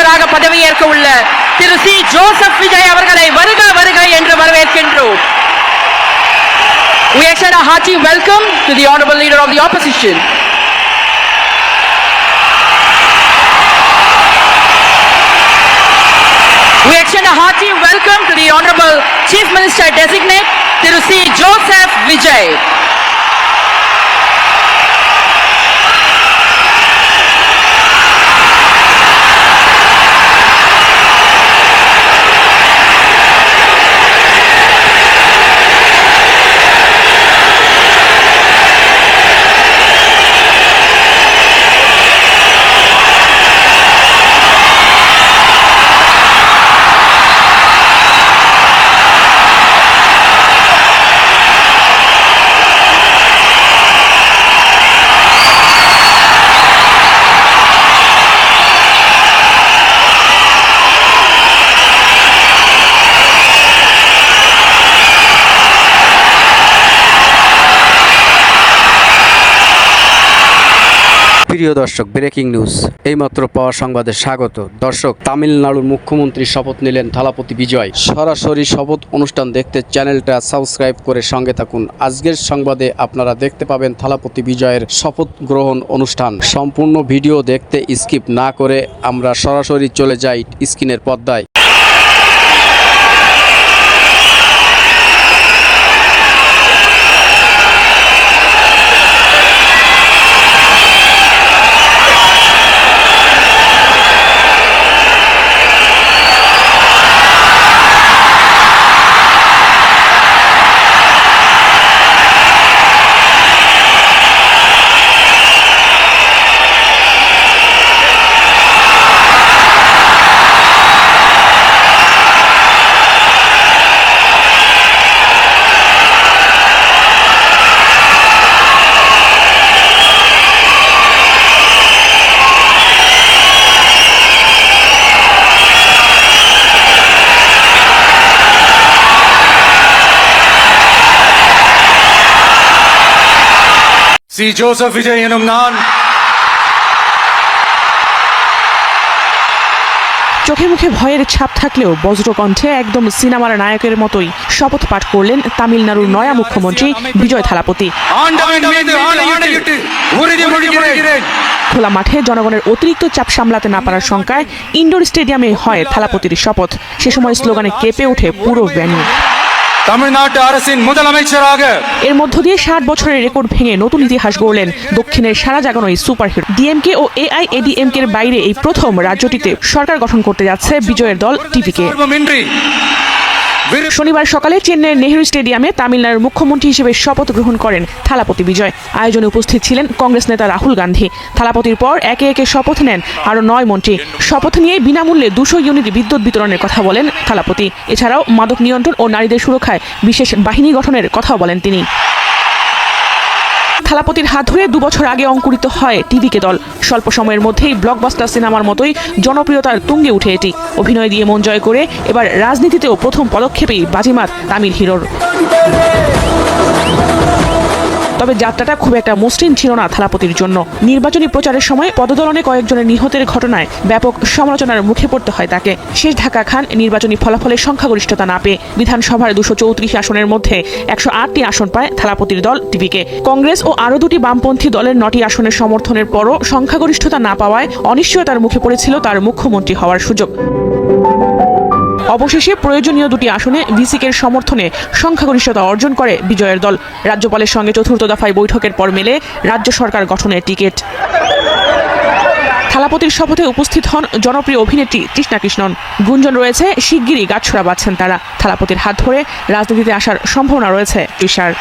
முதலமைச்சராக பதவியேற்க உள்ள திரு சி ஜோசப் விஜய் அவர்களை வருக வருக என்று வரவேற்கின்றோம். We extend a hearty welcome to the honorable leader of the opposition. We extend a hearty welcome to the honorable Chief Minister designate Thiru C. Joseph Vijay. প্রিয় দর্শক, ব্রেকিং নিউজ এইমাত্র পাওয়া সংবাদে স্বাগত। দর্শক, তামিলনাড়ুর মুখ্যমন্ত্রী শপথ নিলেন থালাপতি বিজয়। সরাসরি শপথ অনুষ্ঠান দেখতে চ্যানেলটা সাবস্ক্রাইব করে সঙ্গে থাকুন। আজকের সংবাদে আপনারা দেখতে পাবেন থালাপতি বিজয়ের শপথ গ্রহণ অনুষ্ঠান। সম্পূর্ণ ভিডিও দেখতে স্কিপ না করে আমরা সরাসরি চলে যাই স্ক্রিনের পর্দায়। সি জোসেফ বিজয় এনুম নান। চোখে মুখে ভয়ের ছাপ থাকলেও বজ্রকণ্ঠে একদম সিনেমার নায়কের মতোই শপথ পাঠ করলেন তামিলনাড়ুর নয়া মুখ্যমন্ত্রী বিজয় থালাপতি। খোলা মাঠে জনগণের অতিরিক্ত চাপ সামলাতে না পারার শঙ্কায় ইনডোর স্টেডিয়ামে হয় থালাপতির শপথ। সে সময় স্লোগানে কেঁপে ওঠে পুরো ভেন্যু। এর মধ্য দিয়ে 60 বছরের রেকর্ড ভেঙে নতুন ইতিহাস গড়লেন দক্ষিণের সারা জাগানো এই সুপারহিরো। ডিএমকে ও এআইএডিএমকে এর বাইরে এই প্রথম রাজ্যটিতে সরকার গঠন করতে যাচ্ছে বিজয়ের দল টিভিকে। শনিবার সকালে চেন্নাইয়ের নেহেরু স্টেডিয়ামে তামিলনাড়ুর মুখ্যমন্ত্রী হিসেবে শপথ গ্রহণ করেন থালাপতি বিজয়। আয়োজনে উপস্থিত ছিলেন কংগ্রেস নেতা রাহুল গান্ধী। থালাপতির পর একে একে শপথ নেন আরও 9 মন্ত্রী। শপথ নিয়ে বিনামূল্যে 200 ইউনিট বিদ্যুৎ বিতরণের কথা বলেন থালাপতি। এছাড়াও মাদক নিয়ন্ত্রণ ও নারীদের সুরক্ষায় বিশেষ বাহিনী গঠনের কথাও বলেন তিনি। থালাপতির হাত ধরে 2 বছর আগে অঙ্কুরিত হয় টিভিকে দল। স্বল্প সময়ের মধ্যেই ব্লকবাস্টার সিনেমার মতোই জনপ্রিয়তার তুঙ্গে উঠে এটি। অভিনয় দিয়ে মন জয় করে এবার রাজনীতিতেও প্রথম পদক্ষেপেই বাজিমাত তামিল হিরোর। তবে যাত্রাটা খুব একটা মসৃণ ছিল না থালাপতির জন্য। নির্বাচনী প্রচারের সময় পদদলনে কয়েকজনের নিহতের ঘটনায় ব্যাপক সমালোচনার মুখে পড়তে হয় তাকে। শেষ ধাক্কা খান নির্বাচনী ফলাফলের সংখ্যাগরিষ্ঠতা না পেয়ে। বিধানসভার 234 আসনের মধ্যে 108টি আসন পায় থালাপতির দল টিভিকে। কংগ্রেস ও আরও 2টি বামপন্থী দলের 9টি আসনের সমর্থনের পরও সংখ্যাগরিষ্ঠতা না পাওয়ায় অনিশ্চয়তার মুখে পড়েছিল তার মুখ্যমন্ত্রী হওয়ার সুযোগ। অবশেষে প্রয়োজনীয় 2টি আসনে ভিসিকের সমর্থনে সংখ্যাগরিষ্ঠতা অর্জন করে বিজয়ের দল। রাজ্যপালের সঙ্গে চতুর্থ দফায় বৈঠকের পর মেলে রাজ্য সরকার গঠনের টিকিট। থালাপতির শপথে উপস্থিত হন জনপ্রিয় অভিনেত্রী তৃষ্ণা কৃষ্ণন। গুঞ্জন রয়েছে শিগগিরই গাছছড়া বাঁধছেন তারা। থালাপতির হাত ধরে রাজনীতিতে আসার সম্ভাবনা রয়েছে তৃষার।